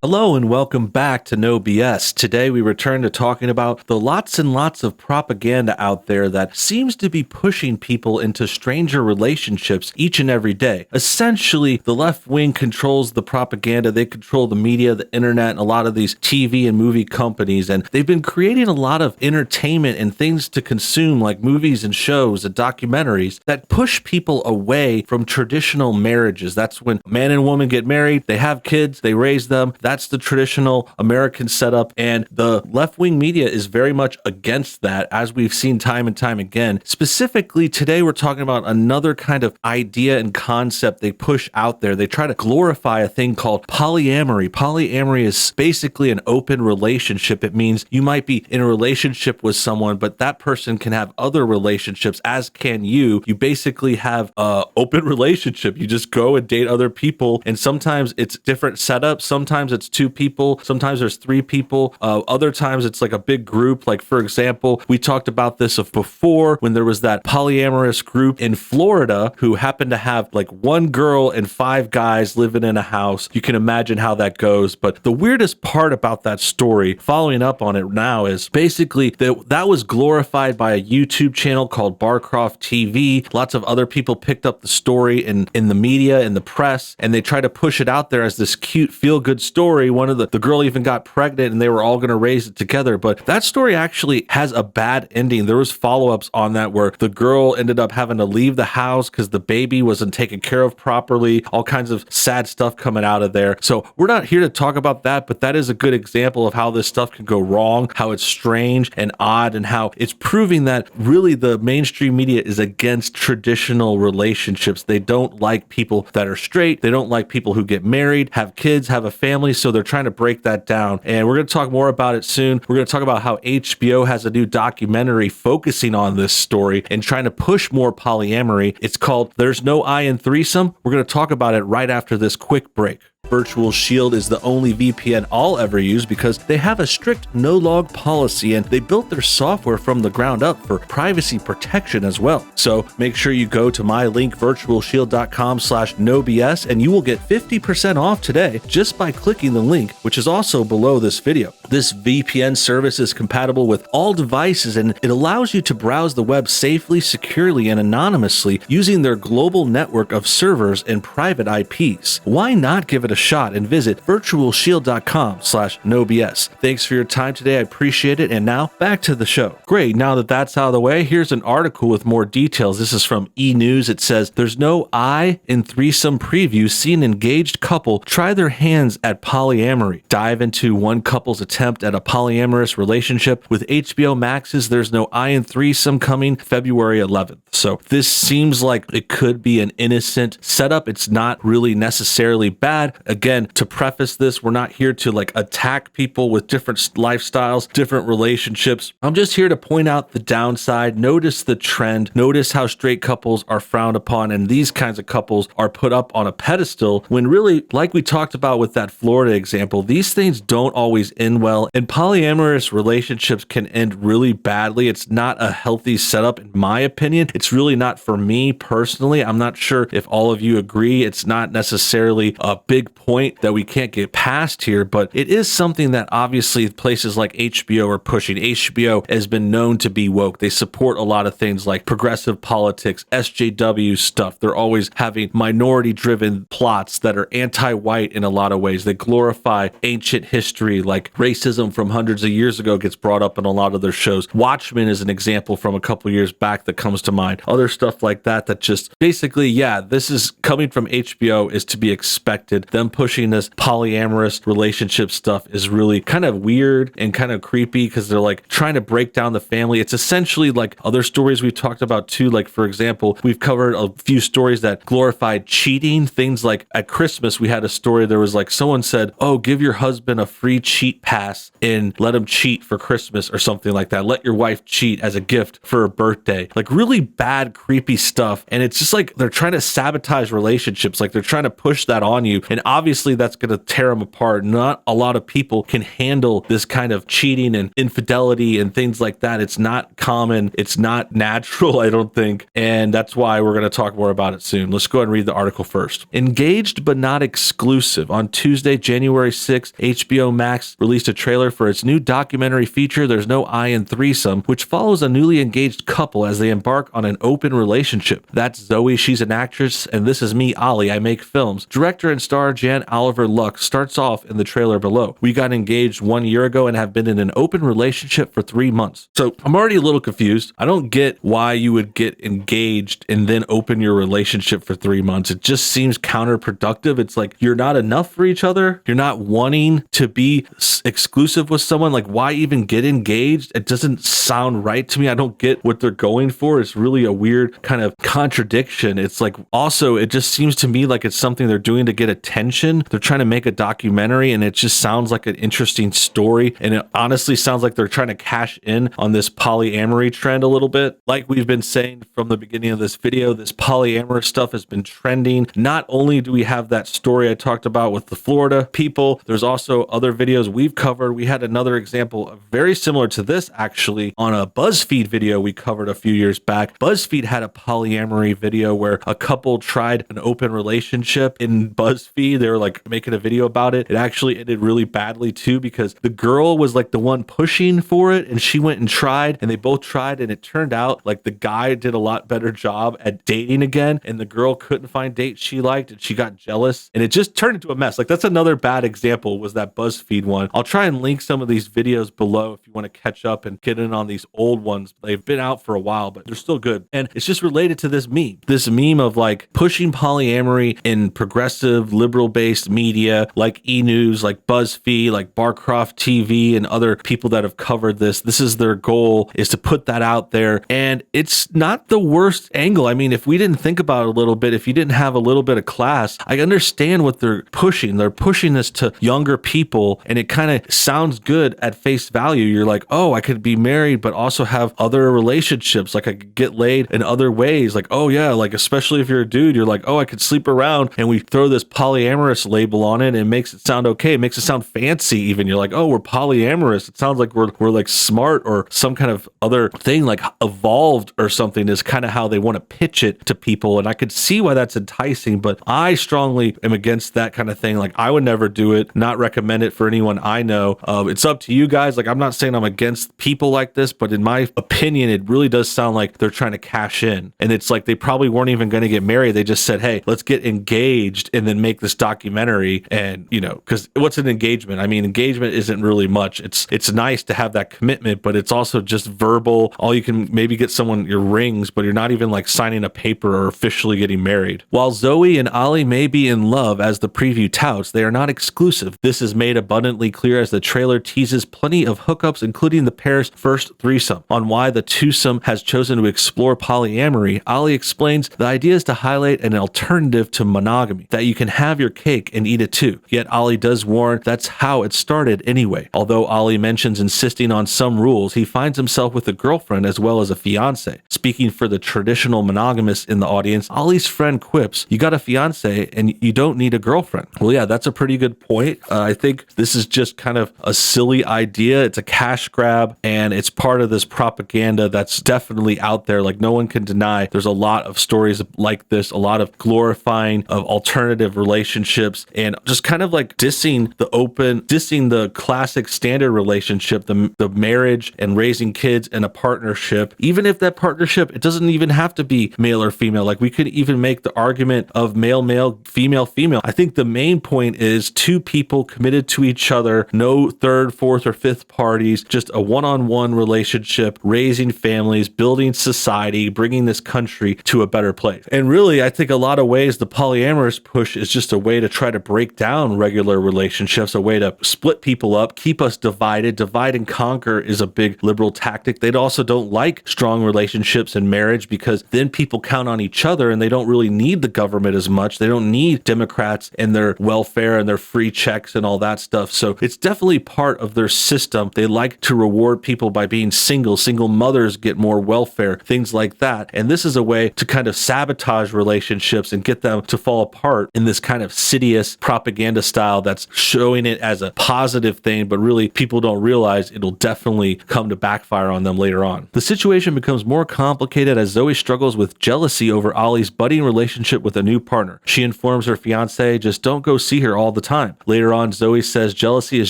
Hello and welcome back to NoBS. Today we return to talking about the lots and lots of propaganda out there that seems to be pushing people into stranger relationships each and every day. Essentially, the left wing controls the propaganda, they control the media, the internet, and a lot of these TV and movie companies, and they've been creating a lot of entertainment and things to consume like movies and shows and documentaries that push people away from traditional marriages. That's when a man and woman get married, they have kids, they raise them. That's the traditional American setup, and the left-wing media is very much against that, as we've seen time and time again. Specifically, today we're talking about another kind of idea and concept they push out there. They try to glorify a thing called polyamory. Polyamory is basically an open relationship. It means you might be in a relationship with someone, but that person can have other relationships, as can you. You basically have an open relationship. You just go and date other people, and sometimes it's different setups. Sometimes it's two people, sometimes there's three people, other times it's like a big group. Like, for example, we talked about this before when there was that polyamorous group in Florida who happened to have like one girl and five guys living in a house. You can imagine how that goes. But the weirdest part about that story, following up on it now, is basically that was glorified by a YouTube channel called Barcroft TV. Lots of other people picked up the story in the media, in the press, and they tried to push it out there as this cute feel-good story. One of the girl even got pregnant and they were all going to raise it together. But that story actually has a bad ending. There was follow-ups on that where the girl ended up having to leave the house because the baby wasn't taken care of properly. All kinds of sad stuff coming out of there. So we're not here to talk about that, but that is a good example of how this stuff can go wrong, how it's strange and odd, and how it's proving that really the mainstream media is against traditional relationships. They don't like people that are straight. They don't like people who get married, have kids, have a family. So they're trying to break that down. And we're going to talk more about it soon. We're going to talk about how HBO has a new documentary focusing on this story and trying to push more polyamory. It's called There's No I in Threesome. We're going to talk about it right after this quick break. Virtual Shield is the only VPN I'll ever use because they have a strict no-log policy and they built their software from the ground up for privacy protection as well. So make sure you go to my link, virtualshield.com/NoBS, and you will get 50% off today just by clicking the link, which is also below this video. This VPN service is compatible with all devices and it allows you to browse the web safely, securely, and anonymously using their global network of servers and private IPs. Why not give it a shot and visit virtualshield.com/NoBS. Thanks for your time today. I appreciate it. And now back to the show. Great. Now that that's out of the way, here's an article with more details. This is from E! News. It says, there's no I in threesome preview. See an engaged couple try their hands at polyamory. Dive into one couple's attempt at a polyamorous relationship with HBO Max's There's No I in Threesome coming February 11th. So this seems like it could be an innocent setup. It's not really necessarily bad. Again, to preface this, we're not here to like attack people with different lifestyles, different relationships. I'm just here to point out the downside, notice the trend, notice how straight couples are frowned upon and these kinds of couples are put up on a pedestal when really, like we talked about with that Florida example, these things don't always end well, and polyamorous relationships can end really badly. It's not a healthy setup in my opinion. It's really not for me personally. I'm not sure if all of you agree. It's not necessarily a big point that we can't get past here, but it is something that obviously places like HBO are pushing. HBO has been known to be woke. They support a lot of things like progressive politics, SJW stuff. They're always having minority-driven plots that are anti-white in a lot of ways. They glorify ancient history, like racism from hundreds of years ago gets brought up in a lot of their shows. Watchmen is an example from a couple years back that comes to mind. Other stuff like that just basically, yeah, this is coming from HBO is to be expected. Them pushing this polyamorous relationship stuff is really kind of weird and kind of creepy because they're like trying to break down the family. It's essentially like other stories we've talked about too. Like, for example, we've covered a few stories that glorified cheating. Things like at Christmas, we had a story. There was like someone said, oh, give your husband a free cheat pass and let him cheat for Christmas or something like that. Let your wife cheat as a gift for her birthday. Like really bad, creepy stuff. And it's just like they're trying to sabotage relationships. Like they're trying to push that on you. And obviously that's going to tear them apart. Not a lot of people can handle this kind of cheating and infidelity and things like that. It's not common. It's not natural, I don't think. And that's why we're going to talk more about it soon. Let's go ahead and read the article first. Engaged but not exclusive. On Tuesday, January 6th, HBO Max released a trailer for its new documentary feature, There's No I in Threesome, which follows a newly engaged couple as they embark on an open relationship. That's Zoe, she's an actress, and this is me, Ollie, I make films. Director and star Jan Oliver Lux starts off in the trailer below. We got engaged 1 year ago and have been in an open relationship for 3 months. So I'm already a little confused. I don't get why you would get engaged and then open your relationship for 3 months. It just seems counterproductive. It's like you're not enough for each other. You're not wanting to be exclusive with someone. Like, why even get engaged? It doesn't sound right to me. I don't get what they're going for. It's really a weird kind of contradiction. It's like, also, it just seems to me like it's something they're doing to get attention. They're trying to make a documentary, and it just sounds like an interesting story. And it honestly sounds like they're trying to cash in on this polyamory trend a little bit. Like we've been saying from the beginning of this video, this polyamorous stuff has been trending. Not only do we have that story I talked about with the Florida people, there's also other videos we've covered. We had another example very similar to this actually on a BuzzFeed video we covered a few years back. BuzzFeed had a polyamory video where a couple tried an open relationship in BuzzFeed. They were like making a video about it. It actually ended really badly too, because the girl was like the one pushing for it and she went and tried, and they both tried, and it turned out like the guy did a lot better job at dating again, and the girl couldn't find dates she liked and she got jealous, and it just turned into a mess. Like that's another bad example, was that BuzzFeed one. I'll try and link some of these videos below if you want to catch up and get in on these old ones. They've been out for a while, but they're still good. And it's just related to this meme of like pushing polyamory in progressive liberal based media like E-News, like BuzzFeed, like Barcroft TV, and other people that have covered this. This is their goal, is to put that out there. And it's not the worst angle. I mean, if we didn't think about it a little bit, if you didn't have a little bit of class, I understand what they're pushing. They're pushing this to younger people, and it kind of sounds good at face value. You're like, oh, I could be married, but also have other relationships. Like I could get laid in other ways. Like, oh yeah, like especially if you're a dude, you're like, oh, I could sleep around, and we throw this polyamorous label on it, and it makes it sound okay. It makes it sound fancy even. You're like, oh, we're polyamorous. It sounds like we're like smart or some kind of other thing, like evolved or something, is kind of how they want to pitch it to people. And I could see why that's enticing, but I strongly am against that kind of thing. Like I would never do it, not recommend it for anyone I know. It's up to you guys. Like I'm not saying I'm against people like this, but in my opinion, it really does sound like they're trying to cash in. And it's like they probably weren't even going to get married. They just said, hey, let's get engaged and then make this documentary. And, you know, because what's an engagement? I mean, engagement isn't really much. It's nice to have that commitment, but it's also just verbal. All you can maybe get someone your rings, but you're not even like signing a paper or officially getting married. While Zoe and Ollie may be in love, as the preview touts, they are not exclusive. This is made abundantly clear as the trailer teases plenty of hookups, including the pair's first threesome. On why the twosome has chosen to explore polyamory, Ollie explains the idea is to highlight an alternative to monogamy, that you can have your cake and eat it too. Yet Ollie does warn that's how it started anyway. Although Ollie mentions insisting on some rules, he finds himself with a girlfriend as well as a fiance. Speaking for the traditional monogamists in the audience, Ollie's friend quips, you got a fiance and you don't need a girlfriend. Well, yeah, that's a pretty good point. I think this is just kind of a silly idea. It's a cash grab, and it's part of this propaganda that's definitely out there. Like no one can deny there's a lot of stories like this, a lot of glorifying of alternative relationships, and just kind of like dissing the classic standard relationship, the marriage and raising kids and a partnership. Even if that partnership, it doesn't even have to be male or female. Like we could even make the argument of male, female. I think the main point is two people committed to each other, no third, fourth, or fifth parties, just a one-on-one relationship, raising families, building society, bringing this country to a better place. And really, I think a lot of ways the polyamorous push is just a way to try to break down regular relationships, a way to split people up, keep us divided. Divide and conquer is a big liberal tactic. They also don't like strong relationships and marriage, because then people count on each other and they don't really need the government as much. They don't need Democrats and their welfare and their free checks and all that stuff. So it's definitely part of their system. They like to reward people by being single. Single mothers get more welfare, things like that. And this is a way to kind of sabotage relationships and get them to fall apart in this kind of insidious propaganda style that's showing it as a positive thing, but really people don't realize it'll definitely come to backfire on them later on. The situation becomes more complicated as Zoe struggles with jealousy over Ollie's budding relationship with a new partner. She informs her fiance, just don't go see her all the time. Later on, Zoe says jealousy is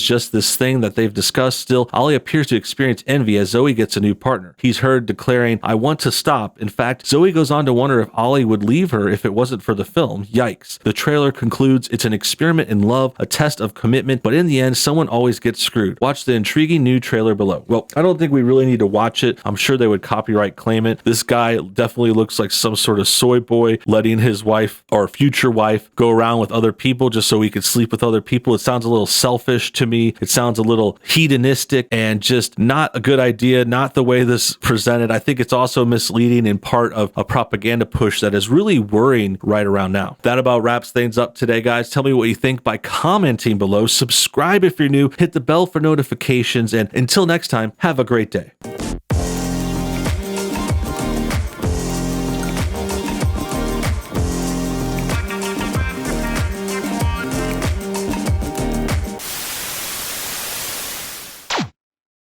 just this thing that they've discussed. Still, Ollie appears to experience envy as Zoe gets a new partner. He's heard declaring, I want to stop. In fact, Zoe goes on to wonder if Ollie would leave her if it wasn't for the film. Yikes. The trailer concludes it's an experiment in love, a test of commitment, but in the end, someone always gets screwed. Watch the intriguing new trailer below. Well, I don't think we really need to watch it. I'm sure they would copyright claim it. This guy definitely looks like some sort of soy boy letting his wife or future wife go around with other people just so he could sleep with other people. It sounds a little selfish to me. It sounds a little hedonistic and just not a good idea, not the way this presented. I think it's also misleading and part of a propaganda push that is really worrying right around now. That about wraps things up today, guys. Tell me what you think by commenting below. Subscribe if you're new, hit the bell for notifications, and until next time, have a great day.